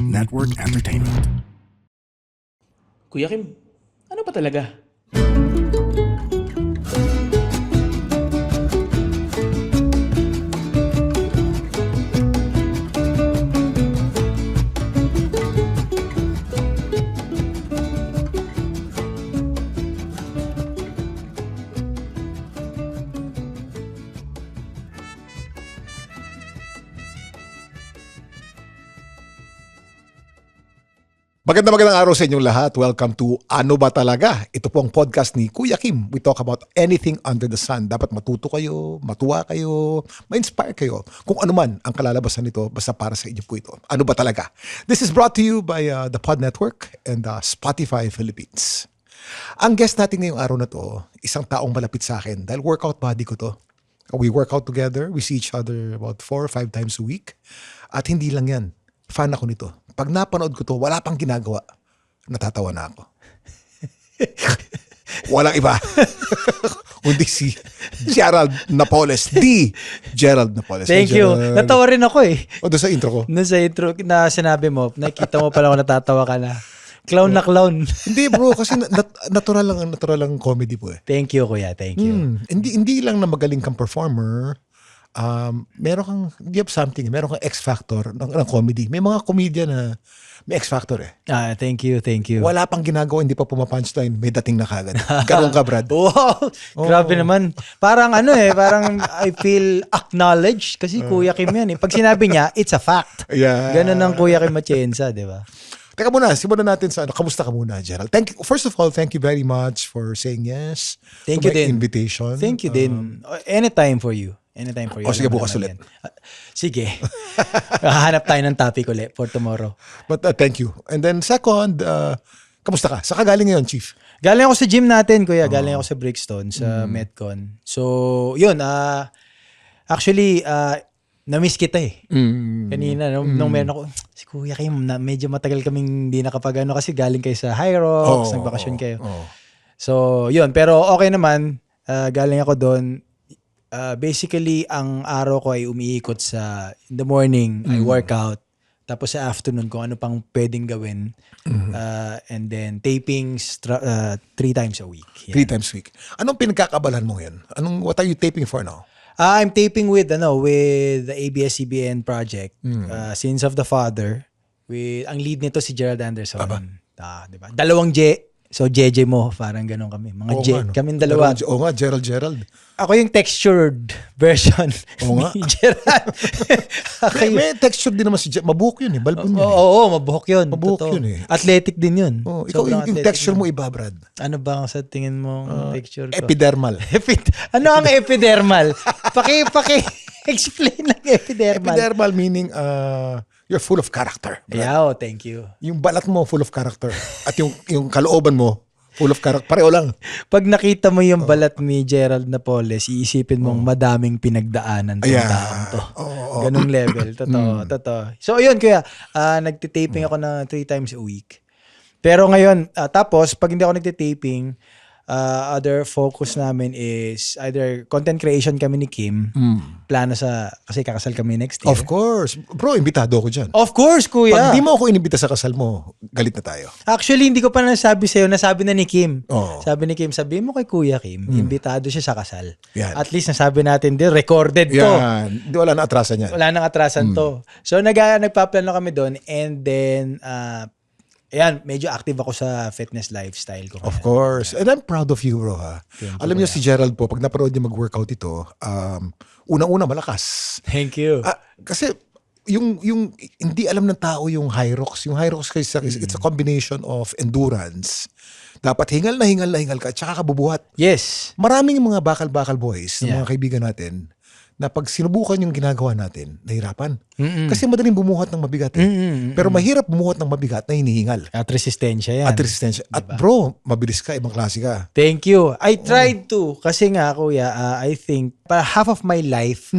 Network Entertainment. Kuya Kim, ano ba talaga? Magandang araw sa inyong lahat. Welcome to Ano Ba Talaga? Ito po ang podcast ni Kuya Kim. We talk about anything under the sun. Dapat matuto kayo, matuwa kayo, ma-inspire kayo. Kung ano man ang kalalabasan nito, basta para sa inyo po ito. Ano Ba Talaga? This is brought to you by the Pod Network and Spotify Philippines. Ang guest natin ngayong araw na to, isang taong malapit sa akin dahil workout buddy ko to. We work out together. We see each other about 4 or 5 times a week. At hindi lang yan. Fan ako nito. Pag napanood ko to, wala pang ginagawa. Natatawa na ako. Walang iba. Kundi si Gerald Napoles. Gerald Napoles. Thank you. Natawa rin ako eh. O, doon sa intro ko. Doon sa intro na sinabi mo, nakita mo pala ako natatawa ka na. Clown na clown. Hindi bro, kasi natural lang comedy po eh. Thank you kuya, thank you. Hindi lang na magaling kang performer. Meron kang, you have something, meron kang X-factor ng comedy. May mga comedian na may X-factor eh. Thank you. Wala pang ginagawa, hindi pa pumapunchline, may dating na kagad. Ganun ka, Brad. Wow! Grabe naman. Parang parang I feel acknowledged kasi Kuya Kim yan eh. Pag sinabi niya, it's a fact. Yeah. Ganun ang Kuya Kim Atienza, di ba? Teka muna, simulan natin sa kamusta ka muna, Gerald? First of all, thank you very much for saying yes. Thank to you my din. invitation. Thank you din. Anytime for you. Anytime for you. O sige, Alam mo bukas naman ulit. yan. Sige. Hahanap tayo ng topic ulit for tomorrow. But thank you. And then second, kamusta ka? Saan ka galing ngayon, Chief? Galing ako sa gym natin, kuya. Galing ako sa Brixton, sa Metcon. So, yun. Actually, na-miss kita eh. Kanina, nung meron ako, si Kuya Kim, medyo matagal kaming hindi nakapag-ano kasi galing kayo sa High Rocks, nagbakasyon kayo. So, yun. Pero okay naman. Galing ako doon. Basically, ang araw ko ay umiikot sa, in the morning, I work out. Tapos sa afternoon, kung ano pang pwedeng gawin. And then, tapings 3 times a week. Yeah. 3 times a week. Anong pinagkakabalan mo ngayon? What are you taping for now? I'm taping with the ABS-CBN project, Sins of the Father. Ang lead nito si Gerald Anderson. Diba? Dalawang J. So, JJ mo, parang ganun kami. Mga J. Kaming dalawa. Oo nga, Gerald. Ako yung textured version ni Gerald. May texture din naman si Gerald. Mabuhok yun eh. Balbon yun eh. Oo, mabuhok yun. Mabuhok Totoo. yun eh. Athletic din yun. Ikaw, yung texture mo iba, Brad. Ano ba ang sa tingin mo texture ko? Epidermal. Ano ang epidermal? Explain lang epidermal. Epidermal meaning you're full of character. Brad. Yeah, thank you. Yung balat mo full of character. At yung kalooban mo full of character. Pareho lang. Pag nakita mo yung balat ni Gerald Napoles, iisipin mong madaming pinagdaanan tong taong to. Ganong level. Totoo. So, ayun kuya, nagtitaping ako ng 3 times a week. Pero ngayon, tapos, pag hindi ako nagtitaping, other focus namin is either content creation kami ni Kim. Plano kasi kakasal kami next year. Of course. Bro, imbitado ako dyan. Of course, kuya. Pag di mo ako inimbita sa kasal mo, galit na tayo. Actually, hindi ko pa nasabi sa'yo. Nasabi na ni Kim. Oo. Sabi ni Kim, sabihin mo kay Kuya Kim, imbitado siya sa kasal. Yan. At least nasabi natin din, recorded to. Yan. Di wala na atrasan yan. Wala nang atrasan to. So, nagpaplano kami doon and then, ayan, medyo active ako sa fitness lifestyle ko. Of course. And I'm proud of you, bro. Ha? Alam niyo si Gerald po, pag napanood niya mag-workout ito, unang-una malakas. Thank you. Kasi yung hindi alam ng tao yung high rocks. Yung high rocks kasi it's a combination of endurance. Dapat hingal ka at saka ka bubuhat. Yes. Maraming mga bakal-bakal boys na mga kaibigan natin na pag sinubukan yung ginagawa natin, nahirapan. Kasi madaling bumuhat ng mabigat. Pero mahirap bumuhat ng mabigat na hinihingal. At resistensya yan. At bro, mabilis ka, ibang klase ka. Thank you. I tried to. Kasi nga, kuya, I think, para half of my life,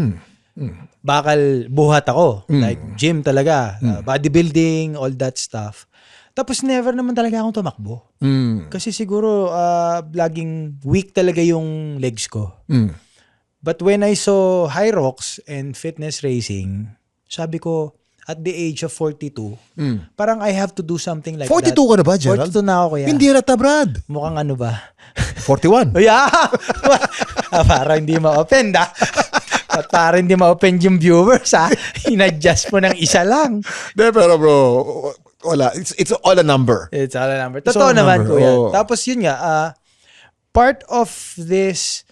bakal buhat ako. Like, gym talaga. Bodybuilding, all that stuff. Tapos never naman talaga akong tumakbo. Kasi siguro, laging weak talaga yung legs ko. But when I saw High Rocks and fitness racing, sabi ko, at the age of 42, parang I have to do something like 42 that. ka na ba, Gerald? 42 na ako, kuya. Hindi rata, Brad. Mukhang ano ba? 41. Yeah! Para hindi ma-offend, At para hindi ma-offend yung viewers, In-adjust mo ng isa lang. De, pero bro, wala. It's all a number. It's all a number. It's all Totoo a naman, number, kuya. oo. Tapos yun nga, part of this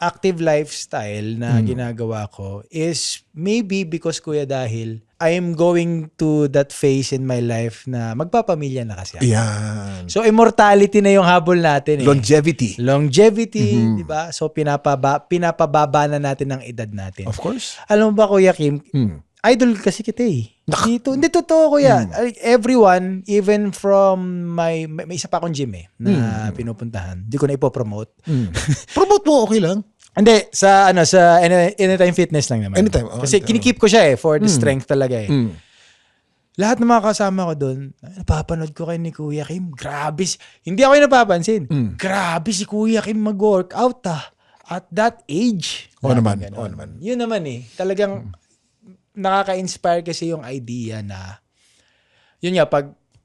active lifestyle na ginagawa ko is maybe because, kuya, dahil I am going to that phase in my life na magpapamilya na kasi ako. Yan. So, immortality na yung habol natin. Longevity. Longevity, di ba? So, pinapababa na natin ang edad natin. Of course. Alam mo ba, Kuya Kim, idol kasi kita eh. Hindi totoo, kuya. Everyone, even from may isa pa akong gym na pinupuntahan. Hindi ko na ipopromote. Promote mo, okay lang. Hindi, sa Anytime Fitness lang naman. Anytime, Kasi anytime. kinikip ko siya for the strength talaga Lahat ng mga kasama ko doon, napapanood ko kay ni Kuya Kim. Grabe. Hindi ako yung napapansin. Grabe si Kuya Kim mag-workout at that age. Oo naman. Ganon. Oo naman. Yun naman talagang nakaka-inspire kasi yung idea na yun nga,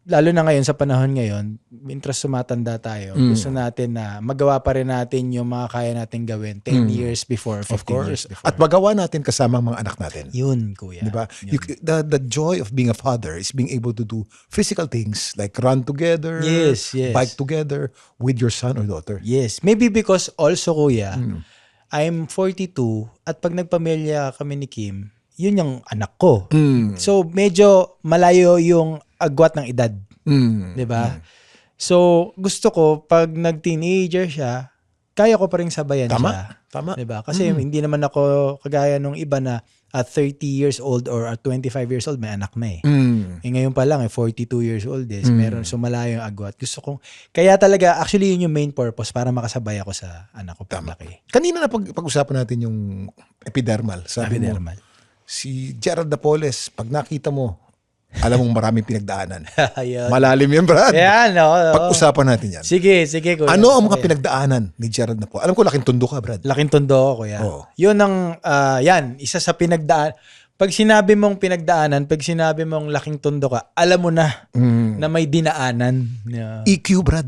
lalo na ngayon sa panahon ngayon, mintres sumatanda tayo, gusto natin na magawa pa rin natin yung mga kaya nating gawin 10 years before, 15 years before. At magawa natin kasama ang mga anak natin. Yun, kuya. Diba? The joy of being a father is being able to do physical things like run together, Yes. bike together with your son or daughter. Yes. Maybe because also, kuya, I'm 42 at pag nagpamilya kami ni Kim, yun yung anak ko. So, medyo malayo yung agwat ng edad. 'Di ba? So, gusto ko pag nag-teenager siya, kaya ko pa rin sabayan siya. Tama. 'Di ba? Kasi hindi naman ako kagaya nung iba na at 30 years old or at 25 years old may anak na ngayon pa lang 42 years old meron malayo yung agwat. Gusto kong kaya talaga actually yun yung main purpose para makasabay ako sa anak ko paglaki. Kanina na pag-usapan natin yung epidermal. Sabi Epidermal. mo, si Gerald Napoles, pag nakita mo, alam mong maraming pinagdaanan. Ayun. Malalim yan, Brad. Ayan, Pag-usapan natin yan. Sige, kuya. Ano ang mga pinagdaanan ni Gerald Napoles? Alam ko laking tundo ka, Brad. Laking tondo ko, kuya. Oo. Yun ang, isa sa pinagdaan. Pag sinabi mong pinagdaanan, pag sinabi mong laking tondo ka, alam mo na na may dinaanan. EQ, Brad.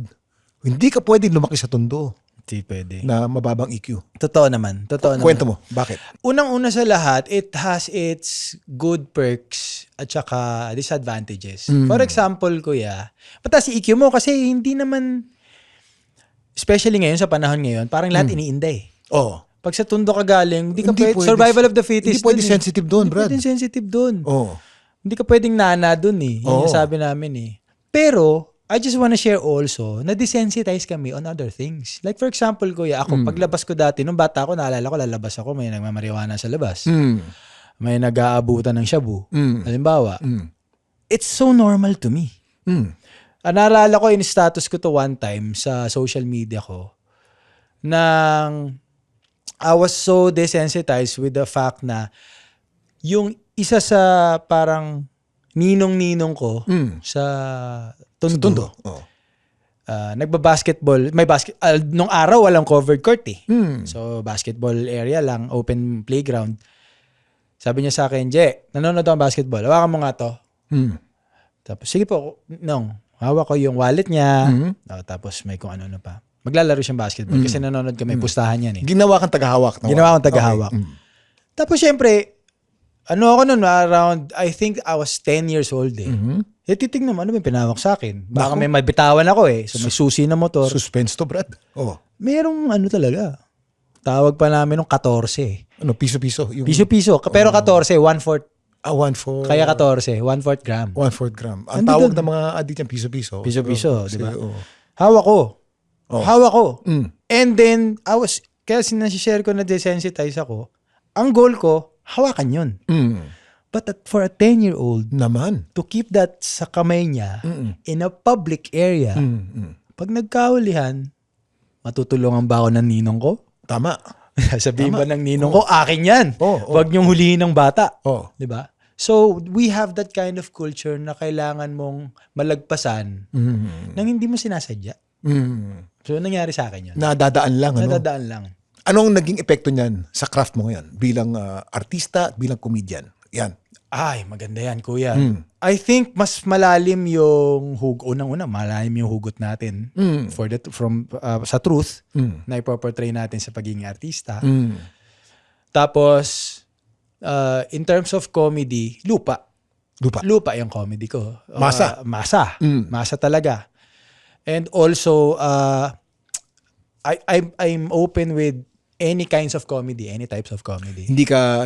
Hindi ka pwedeng lumaki sa tundo Hindi pwede. na mababang EQ. Totoo naman. Kwento mo, bakit? Unang-una sa lahat, it has its good perks at saka disadvantages. For example, kuya, mataas si EQ mo kasi hindi naman, especially ngayon sa panahon ngayon, parang lahat iniinda Oo. Pag sa tundo ka galing, hindi ka Hindi pwede, pwede. survival of the fittest. Hindi pwede dun sensitive doon, Brad. Hindi pwede sensitive doon. Oo. Hindi ka pwedeng nana doon Yun Oo. yung sabi namin Pero, I just wanna share also na desensitize kami on other things. Like for example, kuya, ako, paglabas ko dati, nung bata ako, naalala ko, lalabas ako, may nagmamariwana sa labas. May nag-aabutan ng shabu. Halimbawa, it's so normal to me. Naalala ko, in status ko to one time sa social media ko, nang I was so desensitized with the fact na yung isa sa parang ninong-ninong ko sa Tondo. Oo. Nagba-basketball. Nung araw, walang covered court So, basketball area lang, open playground. Sabi niya sa akin, Je, nanonood ako ng basketball. Hawakan mo nga to. Tapos, sige po, hawak ko yung wallet niya. Tapos, may kung ano-ano pa. Maglalaro siyang basketball kasi nanonood kami, pustahan yan Ginawa kang tagahawak. Ginawa akong tagahawak. Okay. Tapos, syempre, ako nun, around, I think I was 10 years old titignan mo, ano may pinawak sa akin? Baka may mabitawan ako So, may susi na motor. Suspense to, Brad. Oo. Merong talaga. Tawag pa namin nung 14 Ano, piso-piso? Yung, Piso-piso. Pero 14, 1/4. 1/4. Kaya 14, 1/4 gram. 1/4 gram. Ang Andito- tawag ng mga adik niyan, piso-piso. Piso-piso, Oo, di ba? oo. Hawak ko. Hawak ko. Mm. And then, kaya sinashare ko na desensitize ako, ang goal ko, hawakan yun. But for a 10-year-old, Naman. to keep that sa kamay niya in a public area, pag nagkahulihan, matutulungan ba ako ng ninong ko? Tama. Sabihin ba ng ninong ko, akin yan. Huwag niyong hulihin ng bata. Di ba? So, we have that kind of culture na kailangan mong malagpasan nang hindi mo sinasadya. So, nangyari sa akin yun. Nadadaan lang. Nadadaan lang. Anong naging epekto niyan sa craft mo ngayon bilang artista at bilang comedian? Yan. Ay, maganda yan, kuya. I think mas malalim yung malalim yung hugot natin sa truth na ipoportray natin sa pagiging artista. Tapos, in terms of comedy, lupa yung comedy ko. Masa. Masa talaga. And also, I'm open with any kinds of comedy, any types of comedy. Hindi ka,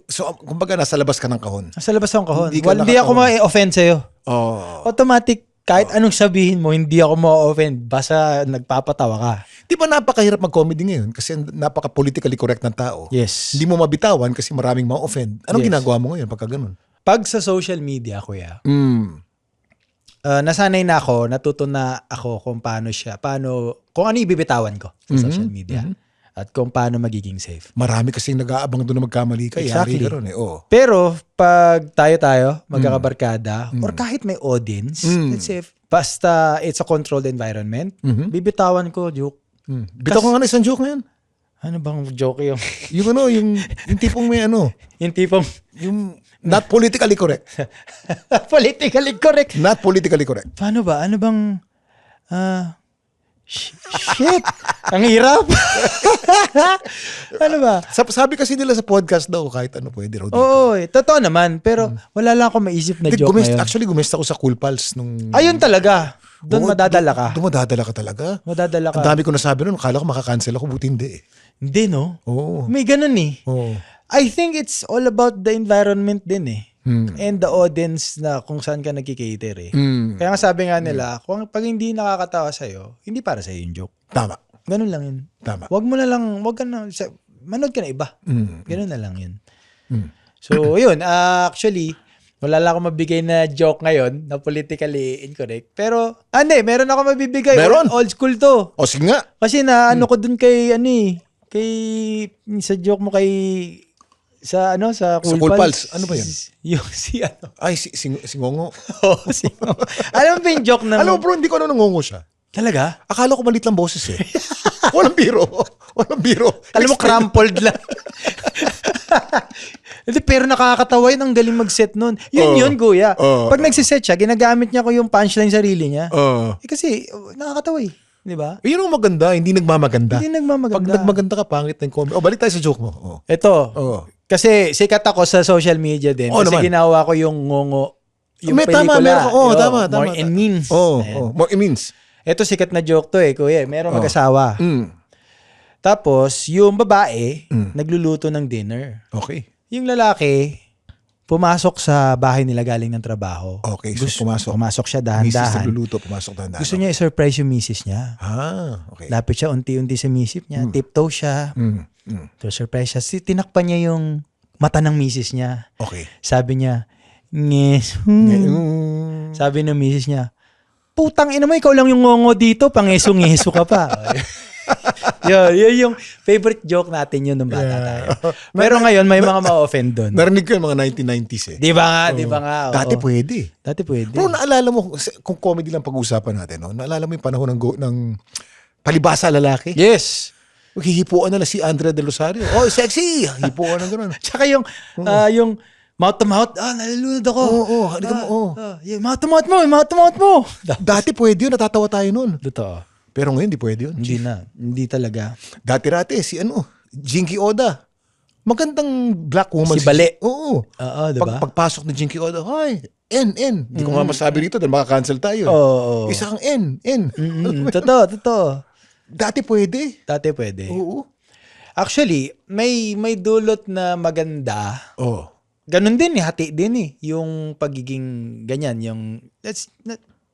so, kumbaga, nasa labas ka ng kahon. Sa labas ng kahon. Hindi ka Hindi ako ma-offend sa'yo. Oh. Automatic, kahit anong sabihin mo, hindi ako ma-offend. Basta nagpapatawa ka. Di ba napakahirap mag-comedy ngayon? Kasi napaka-politically correct ng tao. Yes. Hindi mo mabitawan kasi maraming ma-offend. Anong Yes. ginagawa mo ngayon pagka ganun? Pag sa social media, kuya, nasanay na ako, natuto na ako kung kung ano ibibitawan ko sa social media. At kung paano magiging safe. Marami kasing nag-aabang doon na magkamali ka. Exactly. Yari ka ron eh. Oh. Pero pag tayo, magkakabarkada, or kahit may audience, let's say, basta it's a controlled environment, bibitawan ko joke. Bitaw ko nga na isang joke ngayon. Ano bang joke yung? yung tipong may Yung tipong, yung not politically correct. politically correct. Not politically correct. Paano ba? Ano bang, shit. Ang hirap. Ano ba? Sabi kasi nila sa podcast daw, kahit ano pwede raw dito. Oo, totoo naman. Pero wala lang ako maisip na joke ngayon. Actually, gumesta ako sa Cool Pals nung... Ayun talaga. Doon madadala ka. Doon madadala ka talaga. Madadala ka. Ang dami ko nasabi nun. Akala ko makakancel ako. Buti hindi eh. Hindi, no? Oo. May ganun eh. Oo. I think it's all about the environment din eh. And the audience na kung saan ka nagkikater eh. Kaya nga sabi nga nila, pag hindi nakakatawa sa'yo, hindi para sa'yo yung joke. Tama. Ganun lang yun. Tama. Wag ka na, manood ka na iba. Ganun na lang yun. So, yun. Actually, wala lang ako mabigay na joke ngayon na politically incorrect. Pero, meron ako mabibigay. Meron? Old school to. O, sige nga. Kasi ko dun kay, sa joke mo sa Cool Pals. Ano ba yan? Yung si Ay, si Ngongo. Oo, si alam mo ba yung joke na? Alam mo bro, hindi ko Ngongo siya. Talaga? Akala ko malit lang boses eh. Walang biro. Walang biro. Alam mo, crumpled lang. Pero nakakatawa yun. Ang galing mag-set nun. Yun, kuya. Pag nagsiset siya, ginagamit niya ko yung punchline sarili niya. Kasi, nakakatawa eh. Di ba? Yun ang maganda, hindi nagmamaganda. Hindi nagmamaganda. Pag nagmaganda ka, pangit ng comment. Balik tayo sa joke mo. Ito. Kasi sikat ako sa social media din. Kasi naman. ginawa ko yung ngongo. Yung tama, pelikula. tama. More and Means. More and Means. Ito sikat na joke to eh, kuya. Merong mag-asawa. Tapos, yung babae, nagluluto ng dinner. Okay. Yung lalaki, pumasok sa bahay nila galing ng trabaho. Okay, so Pumasok siya Misis dahan-dahan. nagluluto, pumasok dahan-dahan. Gusto niya i-surprise yung misis niya. Okay. Lapit siya unti-unti sa misis niya. Tiptoe siya. So, surprise siya. Tinakpan niya yung mata ng misis niya. Okay. Sabi niya, ngesu. Sabi ng misis niya, putang ina mo, ikaw lang yung ngongo dito, pangesu-ngesu ka pa. yun yung favorite joke natin yun nung bata tayo. Pero ngayon, may mga ma-offend doon. Narinig ko yung mga 1990s eh. Di ba nga? Dati pwede. Dati pwede. Bro, naalala mo, kung comedy lang pag-uusapan natin, no? Naalala mo yung panahon ng palibasa lalaki? Yes. Hihipuan nila si Andrea De Rosario. Oh, sexy! Hihipuan ng gano'n. Tsaka yung mouth to mouth, nalulunod ako. Halika mo. Mouth to mouth mo. Dati pwede yun, natatawa tayo nun. Totoo. Pero ngayon, di pwede yun. Hindi na. Hindi talaga. Dati-rati, si Jinky Oda. Magandang black woman. Si Bale. Oo. Diba? Pagpasok ni Jinky Oda, hi, N. Hindi ko nga masabi rito dahil makakancel tayo. Oo. Isang N. Totoo. Dati pwede. Oo. Actually, may dulot na maganda. Ganun din hati din yung pagiging ganyan, yung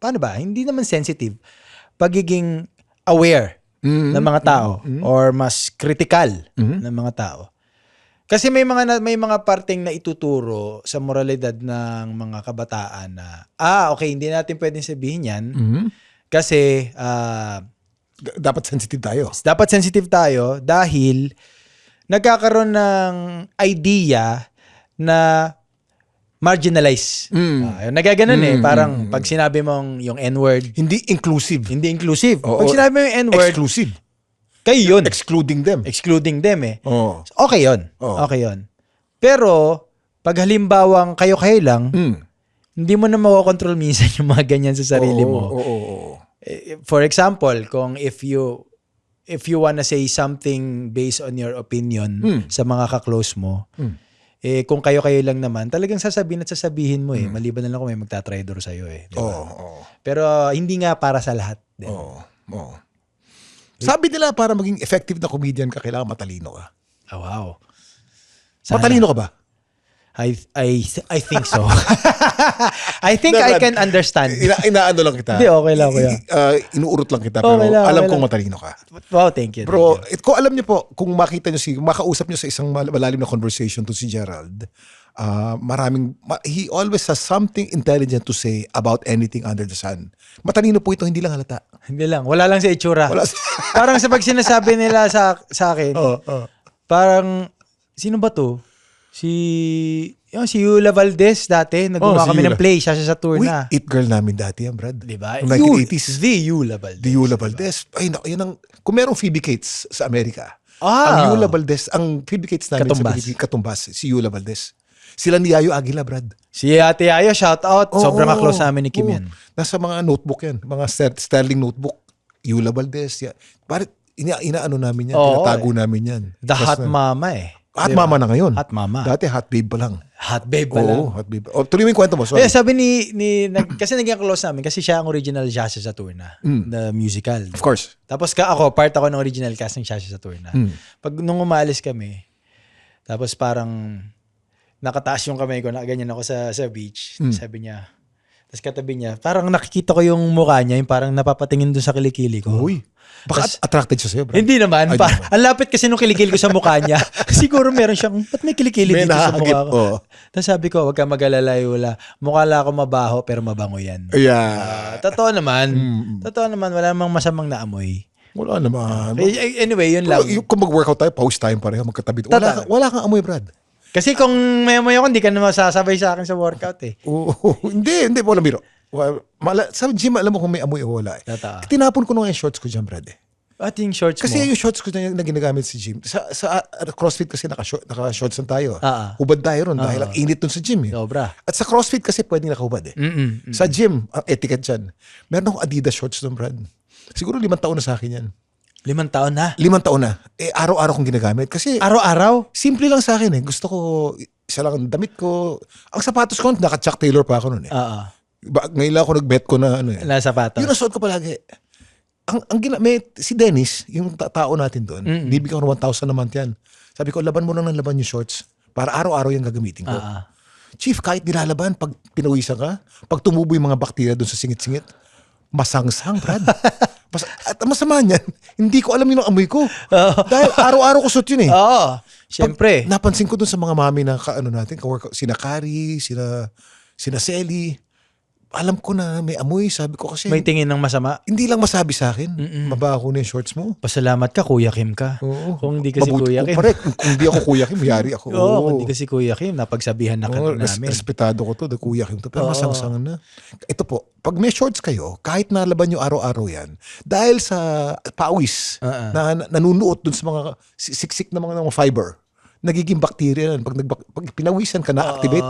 paano ba? Hindi naman sensitive. Pagiging aware ng mga tao or mas critical ng mga tao. Kasi may mga parting na ituturo sa moralidad ng mga kabataan na okay, hindi natin pwedeng sabihin 'yan. Kasi dapat sensitive tayo dahil nagkakaroon ng idea na marginalize. Nagaganon parang pag sinabi mong yung N-word, hindi inclusive. Pag sinabi mo yung N-word, exclusive. Kayo yun. Excluding them. Okay yun. Okay yun. Pero pag halimbawang kayo-kayo lang, Mm. hindi mo na makokontrol minsan yung mga ganyan sa sarili mo. Oo. For example, kung if you wanna say something based on your opinion sa mga ka-close mo, kung kayo-kayo lang naman, talagang sasabihin mo maliban na lang kung may magtatraidor sa'yo Di ba? Pero hindi nga para sa lahat. Oo. Sabi nila para maging effective na comedian ka, kailangan matalino ka. Oh, wow. Matalino ka ba? I think so. I think I can understand. Inaano lang kita. Hindi, okay lang, kuya. Inuurot lang kita, pero Okay lang, alam okay kong lang. matalino ka. Wow, thank you. Bro, kung alam niyo po, kung makita niyo makausap niyo sa isang malalim na conversation to si Gerald, he always has something intelligent to say about anything under the sun. Matalino po ito, hindi lang halata. Hindi lang. Wala lang sa itsura. Wala Parang sa pag sinasabi nila sa akin, parang, sino ba to? Si Yula Valdez dati, naggumawa si kami ng Yula. play, siya sa tour Uy, na. it girl namin dati yan, Brad. Diba? Noong 1980s. The Yula Valdez. The Yula Valdez. Ay, yun ang, kung merong Phoebe Cates sa Amerika, Ah. ang Yula Valdez, ang Phoebe Cates namin Katumbas. sa Pilipinas, Katumbas, si Yula Valdez. Sila ni Yayo Aguila, Brad. Si Ate Ayo, shout out. Sobrang ka-close namin ni Kim yan. Nasa mga notebook yan, mga sterling notebook. Yula Valdez. Yan. Bakit inaano namin yan, tinatago namin yan. The Tapos hot mama Hot Diba? mama na ngayon. Hot mama. Dati hot babe pa lang. Hot babe pa lang. Hot babe. Tuloy mo yung kwento mo. Sorry. Sabi kasi naging close namin kasi siya ang original Shasha sa tour na. The musical. Of course. Tapos part ako ng original cast ng Shasha sa tour na. Pag nung umalis kami, tapos parang nakataas yung kamay ko, ganyan ako sa beach. Sabi niya, tapos katabi niya, parang nakikita ko yung mukha niya, yung parang napapatingin doon sa kilikili ko. Uy. Baka attracted siya sa'yo, bro. Hindi naman. Ay, Ang lapit kasi nung kilikili ko sa mukha niya. Siguro meron siyang, ba't may kilikili May dito sa nakakagip, mukha ko? Tapos sabi ko, wag ka mag-alala, Yula. Mukha lang ako mabaho, pero mabango yan. Yeah. Totoo naman. Totoo naman. Wala namang masamang naamoy. Wala naman. Anyway, yun lang. Kung mag-workout tayo, pause time pareho, magkatabi. Wala kang amoy, Brad. Kasi kung may amoy ako, hindi ka na masasabay sa akin sa workout Hindi, walang biro. Sa gym, alam mo kung may amoy o wala. Totoo. Tinapon ko na yung shorts ko dyan, Brad. At yung shorts Kasi mo. yung shorts ko na ginagamit sa gym. Sa CrossFit kasi naka-shorts na tayo. Hubad tayo ron dahil ang init dun sa gym. Sobra. At sa CrossFit kasi pwedeng nakahubad . Sa gym, ang etiquette dyan. Meron akong Adidas shorts dun, Brad. Siguro 5 taon na sa akin yan. 5 taon na. 5 taon na. Araw-araw kong ginagamit. Kasi Araw-araw? simple lang sa akin . Gusto ko, isa lang ang damit ko. Ang sapatos ko, naka-Chuck Taylor pa ako nun . Ngayon lang ako nag-bet ko na Nasa patos. Yun ang suot ko palagi. Si Dennis, yung tao natin doon, bibigyan ko ng 1,000 a month yan. Sabi ko, laban mo lang ng laban yung shorts para araw-araw yung gagamitin ko. Chief, kahit nilalaban, pag pinawisan ka, pag tumubo yung mga bakterya doon sa singit-singit, masangsang, Brad. At masama niyan, hindi ko alam yung amoy ko. Dahil araw-araw ko suot yun . Oo. Siyempre. Napansin ko doon sa mga mami na sina Kari, sina Selly, alam ko na may amoy, sabi ko kasi. May tingin ng masama. Hindi lang masabi sa akin, mabaho na yung shorts mo. Pasalamat ka, Kuya Kim ka. Oo. Kung hindi kasi Kuya Kim. Kung hindi ako Kuya Kim, yari ako. Oo, kung hindi kasi Kuya Kim, napagsabihan na namin. Respetado ko to, the Kuya Kim to. Pero masangsangan na. Ito po, pag may shorts kayo, kahit nalaban nyo araw-araw yan, dahil sa pawis na nanunuot dun sa mga siksik na mga fiber, nagiging bacteria yan. Pag pinawisan ka, na-activate.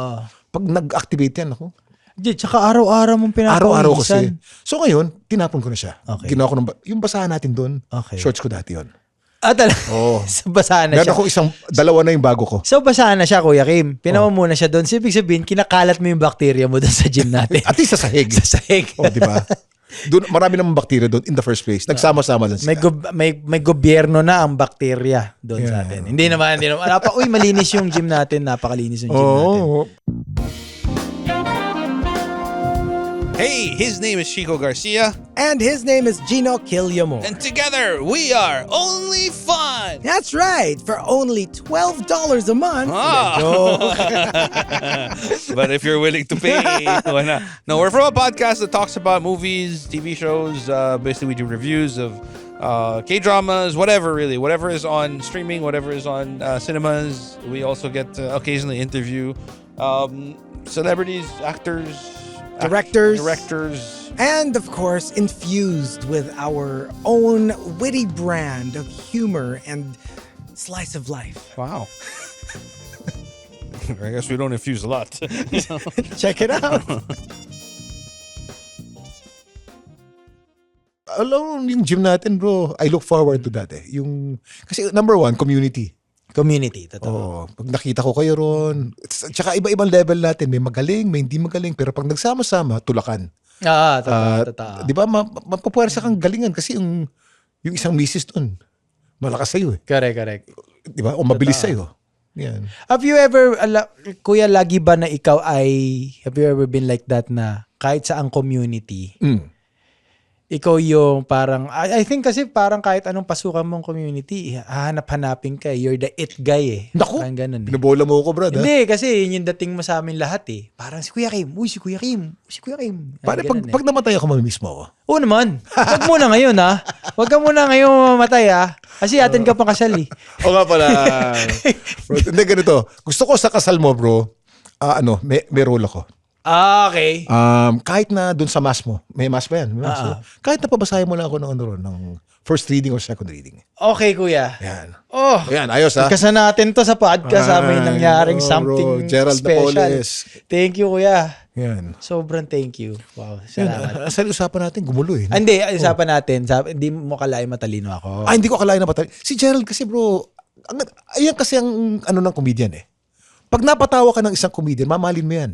Pag nag-activate yan, ako. Tsaka araw-araw mong pinapawisan. Araw-araw kasi. So ngayon, tinapon ko na siya. Okay. Ginawa ko yung basahan natin doon, Okay. shorts ko dati yun. Talaga? Oo. So, basahan na Meron siya. ako dalawa na yung bago ko. So, basahan na siya, Kuya Kim. Pinawa muna siya doon. So, ibig sabihin, kinakalat mo yung bakterya mo doon sa gym natin. At least sa sahig. Sa sahig. Oh, di ba? Doon, marami namang bakterya doon in the first place. Nagsama-sama lang sila. May gobyerno na ang bakterya doon sa atin. Hindi naman. Uy, malinis yung gym natin. Napakalinis yung gym natin. Hey, his name is Chico Garcia. And his name is Gino Killiamore. And together, we are Only Fun. That's right, for only $12 a month. But if you're willing to pay, why not? No, we're from a podcast that talks about movies, TV shows. Basically, we do reviews of K-dramas, whatever really. Whatever is on streaming, whatever is on cinemas. We also get to occasionally interview celebrities, actors, directors. And of course, infused with our own witty brand of humor and slice of life. Wow. I guess we don't infuse a lot. Check it out. Alam mo, yung gym natin, bro, I look forward to that eh. Kasi number one, community. Community, totoo. Oh, pag nakita ko kayo ron, tsaka iba-ibang level natin, may magaling, may hindi magaling, pero pag nagsama-sama, tulakan. Totoo. Di ba, mapupuwersa kang galingan kasi yung isang misis dun, malakas sa'yo eh. Correct. Di ba? O mabilis sa'yo. Yan. Have you ever, kuya, lagi ba na ikaw have you ever been like that na kahit sa ang community, ikaw yung parang, I think kasi parang kahit anong pasukan mong community, hanap-hanapin ka. You're the it guy eh. Naku, Parang ganun eh. binabola mo ko, brad. Hindi, kasi yun yung dating mo sa amin lahat eh. Parang si Kuya Kim, si Kuya Kim. Pare, pag namatay ako, mamimiss mo ako. Oo naman. Huwag muna ngayon ha. Huwag ka muna ngayon mamatay ha. Kasi atin ka pang kasal eh. O nga pala. Bro, hindi, ganito. Gusto ko sa kasal mo, bro, may role ako. Okay. Kahit na dun sa mass mo, may mass ba yan? May mass mo. Kahit na pabasahin mo lang ako ng first reading or second reading. Okay, Kuya. Yan. Oh. Ayan, ayos ha. Kasi natin to sa podcast may nangyaring bro, something Gerald special. Napoles. Thank you, Kuya. Yan. Sobrang thank you. Wow, salamat. Sa usapan natin, gumulo eh. Hindi, usapan natin. Hindi mo kalain matalino ako. Hindi ko akalain na patay. Si Gerald kasi bro, ayan kasi ang ng comedian eh. Pag napatawa ka ng isang comedian, mamahalin mo yan.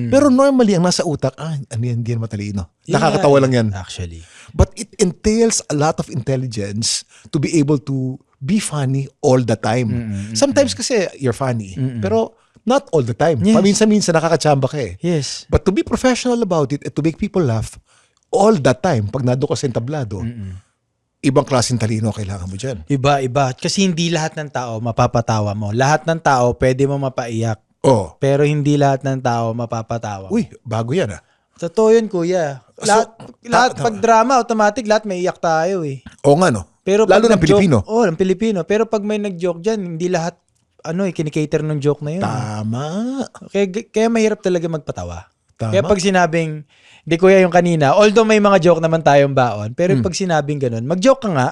Pero normally, ang nasa utak, yan, hindi yan matalino. Nakakatawa lang yan. Actually. But it entails a lot of intelligence to be able to be funny all the time. Sometimes kasi you're funny, pero not all the time. Yes. Paminsan-minsan nakakachamba ka eh. Yes. But to be professional about it and to make people laugh all the time, pag nado ka sa entablado, ibang klaseng talino kailangan mo dyan. Iba. Kasi hindi lahat ng tao mapapatawa mo. Lahat ng tao pwede mo mapaiyak. Oh. Pero hindi lahat ng tao mapapatawa mo. Uy, bago yan ah. Totoo yun, Kuya. Lahat pag drama, automatic, lahat may iyak tayo eh. Oo nga no. Pero lalo ng Pilipino. Oo, ng Pilipino. Pero pag may nag-joke dyan, hindi lahat, kinikater ng joke na yun. Tama. Kaya mahirap talaga magpatawa. Tama. Kaya pag sinabing, di Kuya yung kanina, although may mga joke naman tayong baon, pero pag sinabing ganun, mag-joke ka nga.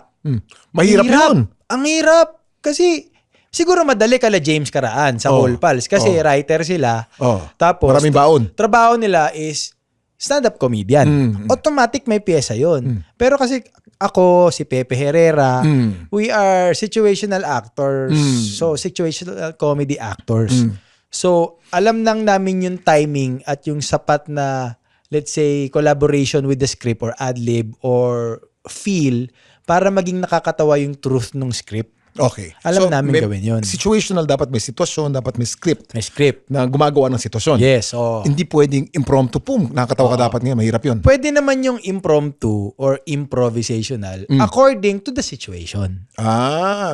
Mahirap yun. Ang hirap. Kasi, siguro madali kala James Karaan sa Whole Pals. Kasi writer sila. Tapos, maraming baon. Trabaho nila is stand-up comedian. Automatic may pyesa yun. Pero kasi ako, si Pepe Herrera, we are situational actors. So, situational comedy actors. So, alam nang namin yung timing at yung sapat na, let's say, collaboration with the script or ad-lib or feel para maging nakakatawa yung truth ng script. Okay. Alam namin gawin yun. Situational, dapat may sitwasyon, dapat may script. May script. Na gumagawa ng sitwasyon. Yes. Hindi pwedeng impromptu, nakakatawa ka dapat ngayon, mahirap yun. Pwede naman yung impromptu or improvisational according to the situation.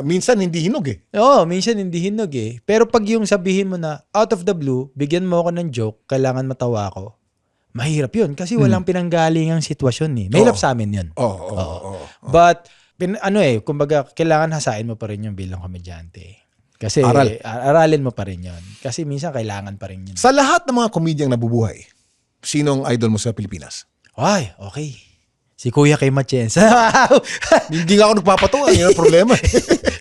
Minsan hindi hinog eh. Oo, minsan hindi hinog eh. Pero pag yung sabihin mo na out of the blue, bigyan mo ako ng joke, kailangan matawa ako. Mahirap yun kasi walang pinanggalingang sitwasyon eh. Mahirap sa amin yun. But kumbaga, kailangan hasain mo pa rin yung bilang komedyante. Kasi aralin mo pa rin yun. Kasi minsan kailangan pa rin yun. Sa lahat ng mga komedyang nabubuhay, sino ang idol mo sa Pilipinas? Ay, okay. Si Kuya Kim Atienza. Hindi nga ako nagpapatawa, yun ang problema.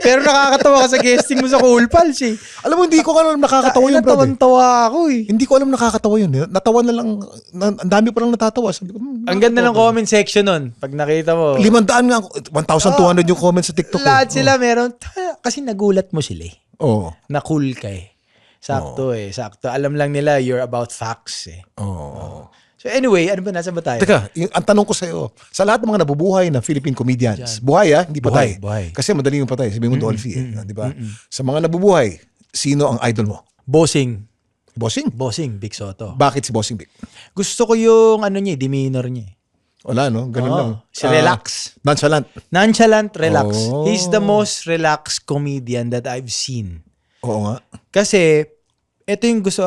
Pero nakakatawa ka sa guesting mo sa Cool Pals eh. Alam mo, hindi ko alam nakakatawa yun, brother. Natawan-tawa ako eh. Hindi ko alam nakakatawa yun. Natawa na lang, ang dami pa lang natatawa. Sabi ko, ang ganda ng comment section nun. Pag nakita mo. 500 nga, 1,200 yung comment sa TikTok. Lahat sila meron. Kasi nagulat mo sila eh. Oo. Na cool ka eh. Sakto eh. Sakto. Alam lang nila you're about facts eh. Oo. So anyway, ano ba nasa ba tayo? Teka, ang tanong ko sa'yo, sa lahat ng mga nabubuhay na Philippine comedians, buhay hindi patay. Buhay. Kasi madali yung patay, sabi mo Dolphy di ba? Sa mga nabubuhay, sino ang idol mo? Bossing. Bossing? Bossing, Big Soto. Bakit si Bossing Big? Gusto ko yung demeanor niya. Wala no, ganun lang. Si relax. Nonchalant, relax. Oh. He's the most relaxed comedian that I've seen. Oo nga. Kasi, ito yung gusto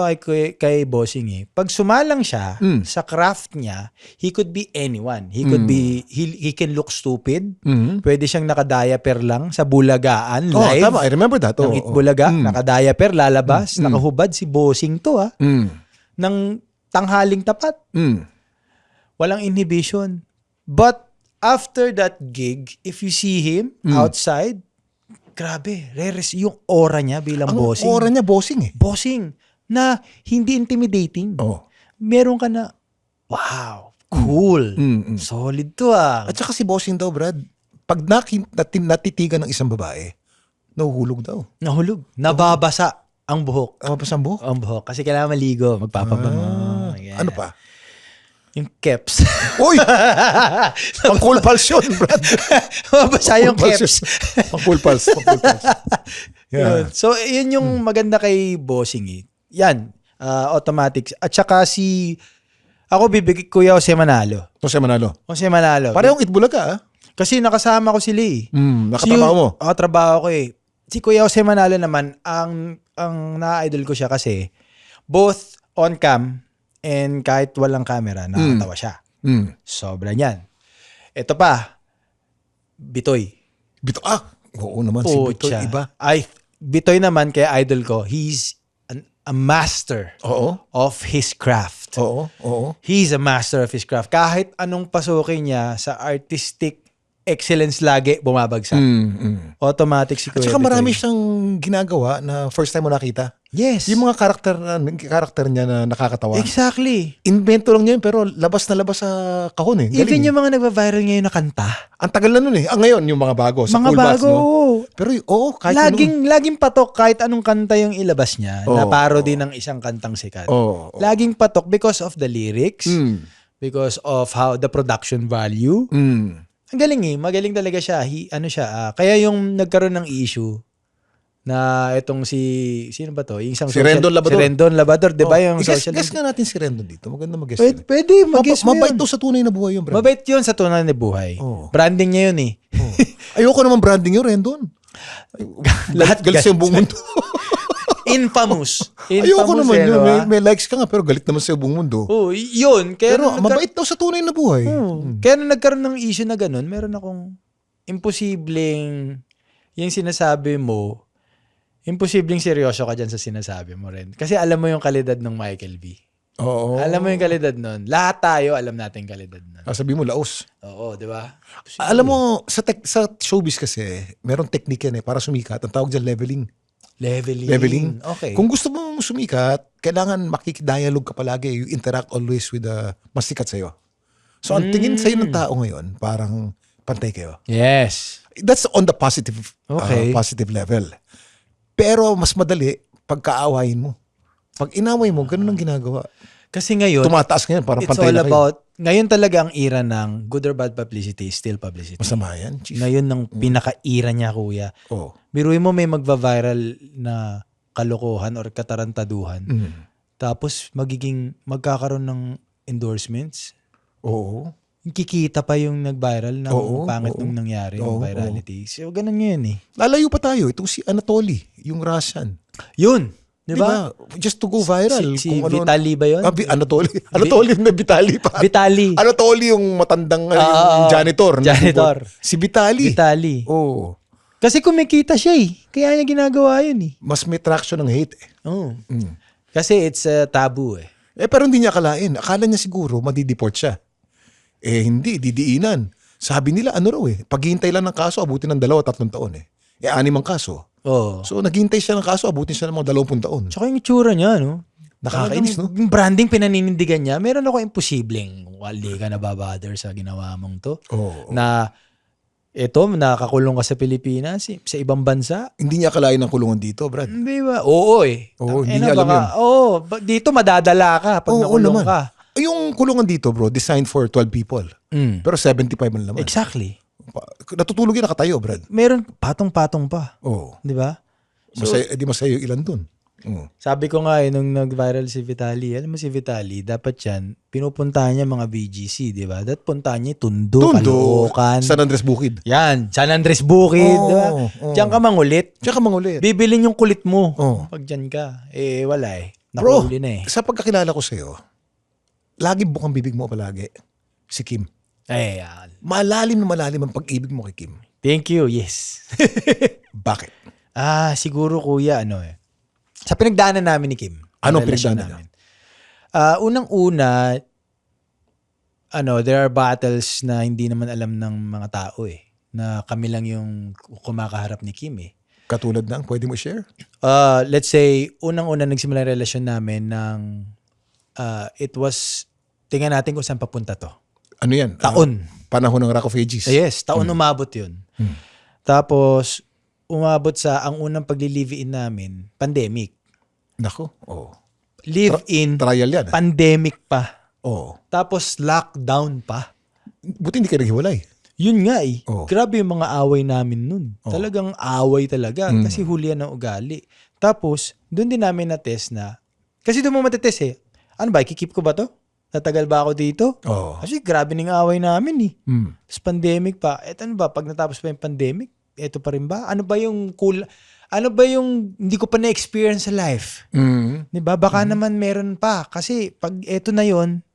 kay Bossing eh. Pag sumalang siya sa craft niya, he could be anyone. He could be, he can look stupid. Pwede siyang nakadiaper lang sa Bulagaan live. Tama, I remember that. Ng Itbulaga, nakadiaper, lalabas, nakahubad si Bossing to ng tanghaling tapat. Walang inhibition. But after that gig, if you see him outside, grabe, yung aura niya bilang bossing. Ang aura niya bossing eh. Bossing. na hindi intimidating. Oo. Meron ka na, wow, cool. Solid to ah. At saka si bossing daw, Brad, pag natitigan ng isang babae, nahuhulog daw. Nahulog. Nababasa ang buhok. Mabasa ang buhok? Ang buhok. Kasi kailangan maligo. Magpapabango. Yeah. Ano pa? Yung keps. Uy! Pang-cool pulse yun, Brad. Mabasa yung keps. Pang-cool pulse. Pang-cool pulse. Yeah. Yun. So, yun yung maganda kay bossing eh. Yan. Automatic. At saka ako bibigay Kuya Jose Manalo. Jose Manalo. Jose Manalo. Parehong Itbulaga, ah. Kasi nakasama ko sila eh. Nakatrabaho mo. Trabaho ko eh. Si Kuya Jose Manalo naman, ang na-idol ko siya kasi both on cam and kahit walang camera, nakakatawa siya. Sobra niyan. Ito pa, Bitoy. Oo naman, si Bitoy, iba. Bitoy naman, kaya idol ko, he's a master of his craft. Oo. He's a master of his craft. Kahit anong pasukin niya sa artistic excellence lagi bumabagsak. Automatic si Kuya At saka marami Bitoy. siyang ginagawa na first time mo nakita. Yes. Yung mga karakter niya na nakakatawa. Exactly. Invento lang niya yun, pero labas na labas sa kahon eh. Even Galing, yung mga nagva-viral ngayon na kanta. ang tagal na nun eh. Ngayon, yung mga bago. Sa Mga Cool Bats, bago. no? Pero kahit Laging patok kahit anong kanta yung ilabas niya na parody ng isang kantang sikat. Laging patok because of the lyrics, because of how the production value. Ang galing eh. Magaling talaga siya. Kaya yung nagkaroon ng issue na itong sino ba to? Yung isang Si Rendon Labador. Si Rendon Labador, di ba? Yung social guess nga natin si Rendon dito. Maganda mag-guess. Pwede mag-guess mo Mabait yun. to sa tunay na buhay yun, Brad. Mabait yun sa tunay na buhay. Branding niya yun eh. Ayoko naman branding yun, Rendon. Lahat galit sa buong mundo. Infamous. Ayoko naman eh, yun. no, May likes ka nga pero galit naman sa buong mundo. Yun. Kaya Pero mabait daw sa tunay na buhay. Kaya nung nagkaroon ng issue na ganun, meron akong imposibleng yung sinasabi mo, imposibleng seryoso ka dyan sa sinasabi mo rin. Kasi alam mo yung kalidad ng Michael V. Oo. Alam mo yung kalidad nun. Lahat tayo alam natin yung kalidad nun. Sabi mo, laos. Oo, di ba? Alam mo, sa showbiz kasi, merong technique yan eh, para sumikat. Ang tawag dyan, leveling. Leveling. Okay. Kung gusto mong sumikat, kailangan makikdialogue ka palagi. You interact always with the mas sikat sa'yo. So, ang tingin sa'yo ng tao ngayon, parang pantay kayo. Yes. That's on the positive positive level. Pero mas madali pagkaawayin mo. Pag inaway mo, ganun ang ginagawa. Kasi ngayon, Tumataas ngayon, parang it's pantay all na kayo. about, ngayon talaga ang era ng good or bad publicity is still publicity. Masama yan, chief. Ngayon ng pinaka-era niya, kuya. Oo. Biruin mo may magva-viral na kalokohan or katarantaduhan. Tapos magkakaroon ng endorsements. Oo. Kikita pa yung nag-viral ng pangit nung nangyari, yung virality. So, ganun ngayon eh. Lalayo pa tayo. Itong si Anatoly, yung Russian. Yun! Diba? Just to go viral. Si Vitaly ba yun? Anatoly. Anatoly na Vitaly pa. Vitaly. Anatoly yung matandang yung janitor. Janitor. Si Vitaly. Vitaly. Oo. Kasi kumikita siya eh. Kaya niya ginagawa yun eh. Mas may traction ng hate eh. Oh. Kasi it's taboo eh. Pero hindi niya akalain. Akala niya siguro madideport siya. Hindi. Didiinan. Sabi nila raw paghihintay lang ng kaso, abutin ng 2-3 taon eh. 6 ang kaso. Oh. So naghihintay siya ng kaso, abutin siya ng mga 20 taon. Tsaka yung itsura niya, no? Nakakainis, no? Yung branding pinaninindigan niya, meron ako imposibleng wali ka nababother sa ginawa mong to. Oo. Na ito, nakakulong ka sa Pilipinas, sa ibang bansa. Hindi niya akalain ang kulungan dito, Brad. Hindi ba? Oo eh. Oo, hindi niya alam yun. Dito madadala ka pag nakulong ka. Yung kulungan dito, bro, designed for 12 people. Pero 75 man naman. Exactly. Natutulog yun nakatayo, Brad. Meron patong-patong pa. Oo. Di ba? Di masaya yung ilan dun. Sabi ko nga nung nag-viral si Vitaly, alam mo si Vitaly, dapat yan, pinupuntahan niya mga BGC, di ba? Dapat puntahan niya Tondo, Caloocan. San Andres Bukid. Yan, San Andres Bukid, di ba? Diyan ka mangulit. Diyan ka mangulit. Bibilin yung kulit mo. Oo. Pag dyan ka. Wala eh. Bro, Nakahuli na eh. sa pagkakilala ko sa'yo, lagi bukang bibig mo palagi. Si Kim. Yan. Malalim na malalim ang pag-ibig mo kay Kim. Thank you, yes. Bakit? Siguro kuya, sa pinagdaanan namin ni Kim. Anong relasyon pinagdaanan namin. Unang-una, there are battles na hindi naman alam ng mga tao eh. Na kami lang yung kumakaharap ni Kim eh. Katulad ng, pwede mo share? Let's say, unang-una nagsimula yung relasyon namin ng it was, tingnan natin kung saan papunta to. Ano yan? Taon. Panahon ng Rock of Ages. Yes, taon umabot yun. Tapos, umabot sa ang unang pagli-live-in namin, pandemic. Nako. Oh. Live-in, Trial yan. pandemic pa. Oh. Tapos, lockdown pa. Buti hindi kayo naghiwalay. Yun nga eh. Oh. Grabe yung mga away namin nun. Talagang away talaga. Kasi huli yan ng ugali. Tapos, doon din namin na-test na, kasi doon mo matetest eh. Ano ba, ikikip ko ba to? Tatagal ba ako dito? Oh. Kasi grabe ng away namin eh. Mm. Tapos pandemic pa. Eto ano ba, pag natapos pa yung pandemic, eto pa rin ba? Ano ba yung cool, ano ba yung hindi ko pa na-experience sa life? Mm. Diba? Baka naman meron pa. Kasi pag eto na yon,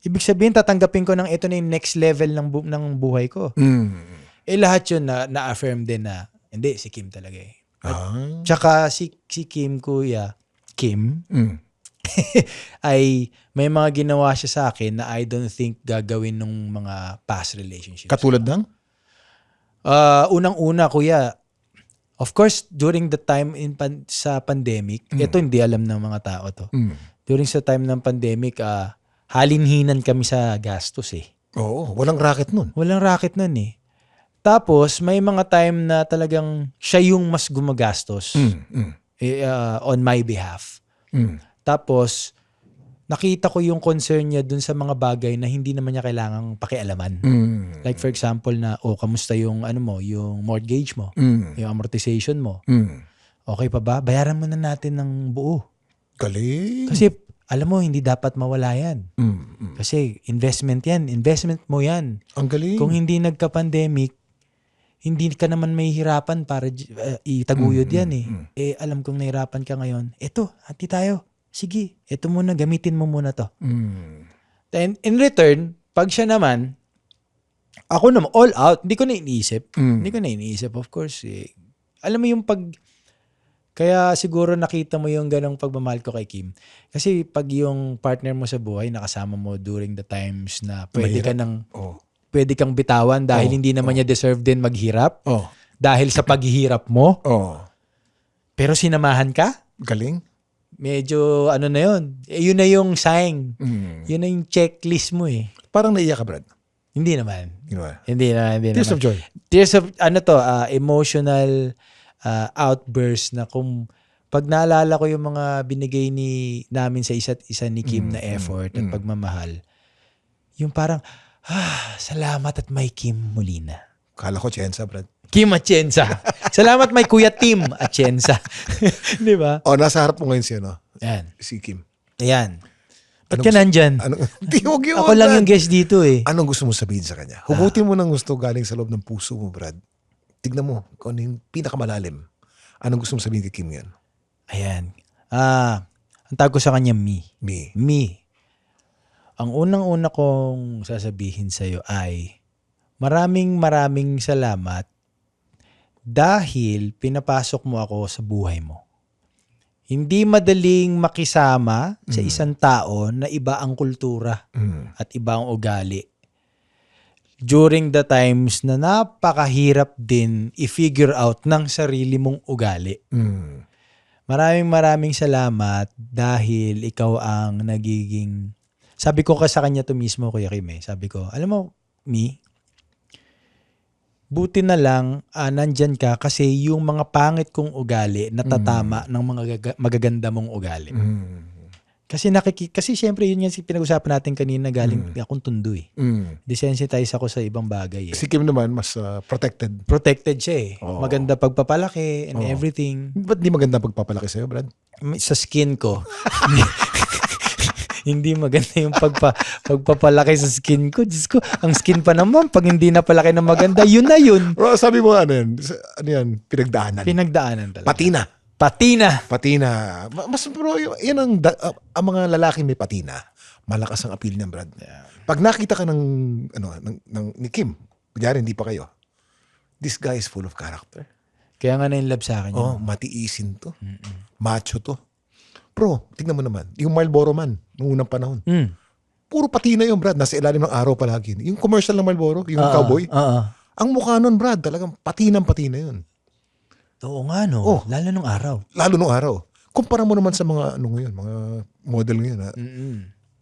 ibig sabihin tatanggapin ko ng eto na yung next level ng buhay ko. Mm. Eh lahat yun na-affirm din na, hindi, si Kim talaga eh. Ah. Tsaka si Kim, kuya, Kim, Mm. ay may mga ginawa siya sa akin na I don't think gagawin nung mga past relationships. Katulad ng? Unang-una, kuya, of course, during the time sa pandemic, ito hindi alam ng mga tao to. Mm. During sa time ng pandemic, halinhinan kami sa gastos eh. Oo. Walang racket nun. Walang racket nun eh. Tapos, may mga time na talagang siya yung mas gumagastos on my behalf. Mm. Tapos, nakita ko yung concern niya dun sa mga bagay na hindi naman niya kailangang pakialaman. Mm. Like for example na, kamusta yung yung mortgage mo, Mm. yung amortization mo. Mm. Okay pa ba? Bayaran mo na natin ng buo. Galing. Kasi, alam mo, hindi dapat mawala yan. Mm. Kasi investment yan. Investment mo yan. Ang galing. Kung hindi nagka-pandemic, hindi ka naman mahihirapan para itaguyod yan eh. Eh, alam kong nahirapan ka ngayon. Eto, hati tayo. Sige, eto muna, gamitin mo muna to. Mm. And in return, pag siya naman, ako naman, all out, hindi ko na iniisip. Hindi ko na iniisip, of course. Eh. Alam mo yung kaya siguro nakita mo yung ganong pagmamahal ko kay Kim. Kasi pag yung partner mo sa buhay, nakasama mo during the times na pwede kang bitawan dahil hindi naman niya deserve din maghirap. Oh. Dahil sa paghihirap mo. Oh. Pero sinamahan ka? Galing. Medyo na yun. Yun na yung sign. Mm. Yun na yung checklist mo eh. Parang naiyak ka, Brad. Hindi naman. Ginawa. Hindi Tears naman. of joy. Tears of, emotional outburst na kung pag naalala ko yung mga binigay namin sa isa't isa ni Kim na effort at pagmamahal, yung parang, salamat at may Kim Molina. Kala ko Chensa, Brad. Kim Atienza. Salamat may Kuya Tim Atienza. Di ba? Oh, nasa harap mo ngayon Yan. si Kim. Ayan. Ba't ka nandyan? Huwag yun, Ako lang Brad. yung guest dito eh. Anong gusto mo sabihin sa kanya? Hugutin mo ng gusto galing sa loob ng puso mo, Brad. Tignan mo kung ano yung pinakamalalim. Anong gusto mo sabihin kay Kim yan? Ayan. Ang tawag ko sa kanya, me. Me. Ang unang-una kong sasabihin sa'yo ay maraming salamat dahil pinapasok mo ako sa buhay mo. Hindi madaling makisama sa isang tao na iba ang kultura at iba ang ugali. During the times na napakahirap din i-figure out ng sarili mong ugali. Maraming salamat dahil ikaw ang nagiging... Sabi ko sa kanya to mismo, Kuya Kim eh. Sabi ko, alam mo, me, buti na lang nandyan ka kasi yung mga pangit kong ugali natatama ng mga magaganda mong ugali. Kasi syempre yun yung pinag-usapan natin kanina galing akong tundo eh. Desensitize ako sa ibang bagay eh. Si Kim naman mas protected. Protected siya eh. Maganda pagpapalaki and everything. Ba't di maganda pagpapalaki sa'yo, Brad? Sa skin ko. Hindi maganda yung pagpapalaki sa skin ko. Diyos ko, ang skin pa naman, pag hindi na palaki na maganda, yun na yun. Bro, sabi mo ano yan? Pinagdaanan. Pinagdaanan talaga. Patina. Mas bro, yan ang mga lalaking may patina. Malakas ang appeal niyan, Brad. Yeah. Pag nakita ka ng ni Kim, kunyari hindi pa kayo, this guy is full of character. Kaya nga na-inlove sa akin. Oh, matiisin to. Macho to. Bro, tignan mo naman. Yung Marlboro Man, noong unang panahon. Puro patina yung Brad. Nasa ilalim ng araw palagi. Yung commercial ng Marlboro, yung cowboy. Ang mukha nun, Brad, talagang patina yun. Oo nga, no? Oh. Lalo nung araw. Lalo nung araw. Kumpara mo naman sa mga ano ngayon, mga model ngayon.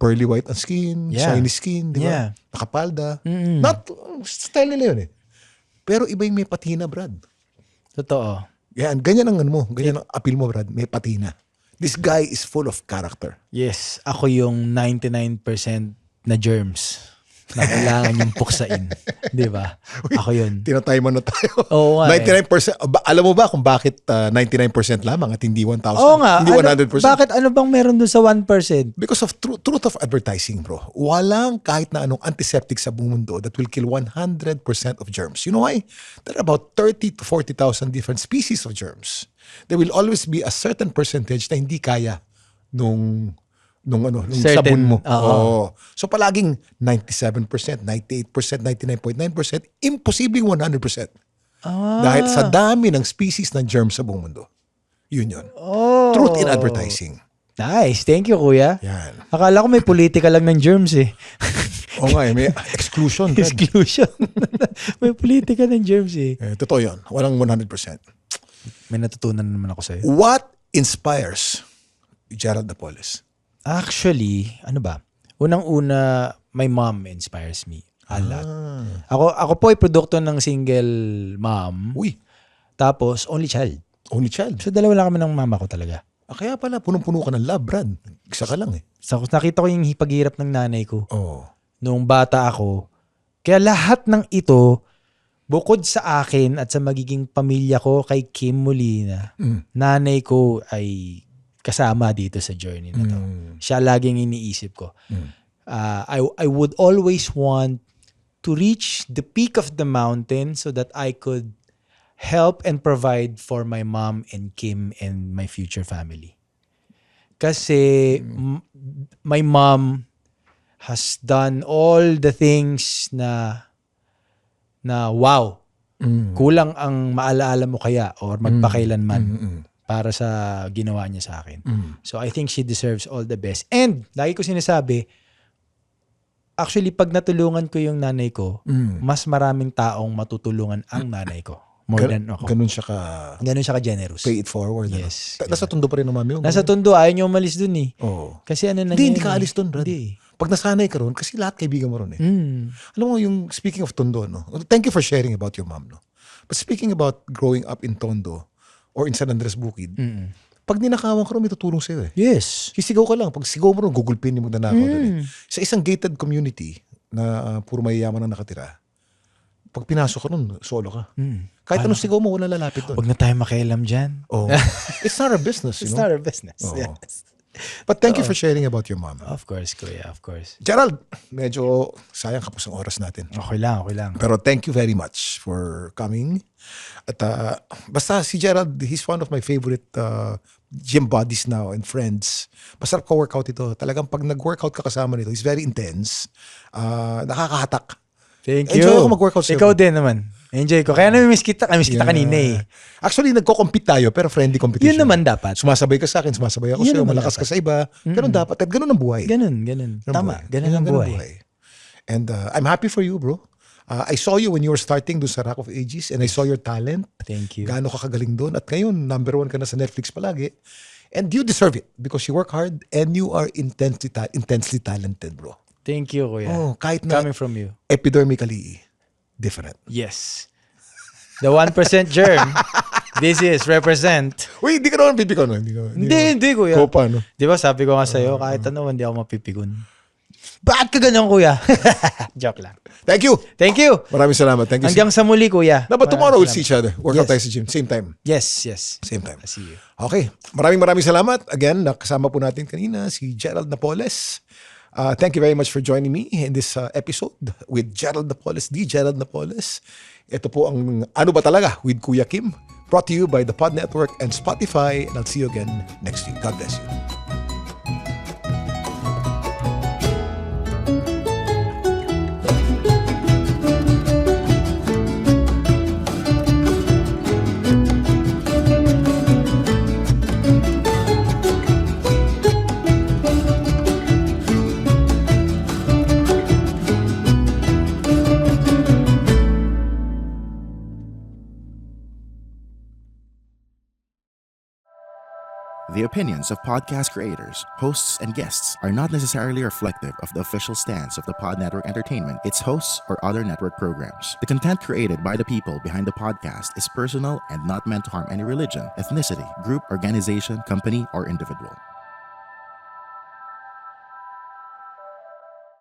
Pearly white ang skin, Yeah. shiny skin, di ba? Yeah. Nakapalda. Not, style nila yun eh. Pero iba yung may patina, Brad. Totoo. Yan, ganyan ang ano mo, ganyan ang appeal mo, Brad. May patina. This guy is full of character. Yes, ako yung 99% na germs na kailangan yung puksain. Di ba? Ako yun. Tinatay mo na tayo. Oo nga 99%. Alam mo ba kung bakit 99% lamang at hindi 1,000? Oo nga. Hindi Ano, 100%? bakit ano bang meron doon sa 1%? Because of truth of advertising, bro. Walang kahit na anong antiseptic sa buong mundo that will kill 100% of germs. You know why? There are about 30 to 40,000 different species of germs. There will always be a certain percentage na hindi kaya nung Certain, sabon mo. oo. Oo. So palaging 97%, 98%, 99.9%, imposibleng 100%. Dahil sa dami ng species ng germs sa buong mundo. Yun yun. Oh. Truth in advertising. Nice. Thank you, kuya. Yan. Akala ko may politika lang ng germs eh. Oo nga, may exclusion. Brad. Exclusion. May politika ng germs eh. Totoo yun. Walang 100%. May natutunan naman ako sa'yo. What inspires Gerald Napoles? Actually, ano ba? Unang-una, my mom inspires me a lot. Ako po ay produkto ng single mom. Uy, Tapos, only child. only child. So, dalawa lang kami ng mama ko talaga. Kaya pala, punong-puno ka ng love, Brad. Isa ka lang eh. So, nakita ko yung paghirap ng nanay ko Oo. nung bata ako. Kaya lahat ng ito, bukod sa akin at sa magiging pamilya ko kay Kim Molina, nanay ko ay kasama dito sa journey na to. Siya laging iniisip ko. I would always want to reach the peak of the mountain so that I could help and provide for my mom and Kim and my future family. Kasi my mom has done all the things na wow. Kulang ang maalaala mo kaya or magpakailanman para sa ginawa niya sa akin. So I think she deserves all the best. And lagi ko sinasabi, actually pag natulungan ko yung nanay ko, mas maraming taong matutulungan ang nanay ko. More than ako. Ganun siya ka generous. pay it forward. Yes. Nasa Tondo pa rin ng mami mo. Nasa Tondo, ayaw niyo umalis dun eh. Oo. Kasi ano na Hindi yun ka eh. alis doon, Brad. Hindi. Pag nasanay ka ron, kasi lahat kaibigan mo ron eh. Alam mo, yung speaking of Tondo, no? Thank you for sharing about your mom, no? But speaking about growing up in Tondo or in San Andres Bukid, pag ninakawan ka ron, may tutulong sa'yo eh. Yes. Sisigaw ka lang. Pag sigaw mo ron, gugulpin yung magnanakaw doon eh. Sa isang gated community na puro mayayaman ang nakatira, pag pinasok ka nun, solo ka. Kahit anong sigaw mo, wala lalapit doon. Huwag na tayo makialam dyan. Oh. It's not our business, you It's know? not our business. Oo. Yes. But thank you for sharing about your mom. Of course, kuya. Of course. Gerald, medyo sayang kapos ang oras natin. Okay lang, okay lang. Pero thank you very much for coming. At basta si Gerald, he's one of my favorite gym buddies now and friends. Masarap ka workout ito. Talagang pag nag-workout ka kasama nito, he's very intense. Nakakahatak. Thank you. Enjoy ako mag-workout sa'yo. Ikaw din naman. Enjoy ko. Kaya nami-miss kita. Nami-miss kita kanina eh. Actually, nagko-compete tayo pero friendly competition. Yun naman dapat. Sumasabay ka sa akin, sumasabay ako Yun sa'yo, naman malakas ka sa iba. Ganun dapat. At ganun ang buhay. Ganun. Tama. Ganun ang buhay. And I'm happy for you, bro. I saw you when you were starting doon sa Rock of Ages and I saw your talent. Thank you. Gaano ka kagaling doon. At ngayon, #1 ka na sa Netflix palagi. And you deserve it because you work hard and you are intensely talented, bro. Thank you, kuya. Oh, kahit na Coming from you. epidermically different. Yes. The 1% germ. This is represent. Uy, hindi ka naman pipikon. No? Hindi, kuya. Ko pa, no? Di ba sabi ko nga sa'yo, kahit ano, hindi ako mapipigon. Bakit ka ganyan, kuya? Joke lang. Thank you. Thank you. Maraming salamat. Thank you. Hanggang sa muli, kuya. No, but tomorrow we'll Maraming see each other. Work out Yes. tayo sa gym. Same time. Yes. Same time. I see you. Okay. Maraming salamat. Again, nakasama po natin kanina si Gerald Napoles. Thank you very much for joining me in this episode with Gerald Napoles, the Gerald Napoles. Ito po ang Ano Ba Talaga with Kuya Kim, brought to you by the Pod Network and Spotify. And I'll see you again next week. God bless you. The opinions of podcast creators, hosts, and guests are not necessarily reflective of the official stance of the Pod Network Entertainment, its hosts, or other network programs. The content created by the people behind the podcast is personal and not meant to harm any religion, ethnicity, group, organization, company, or individual.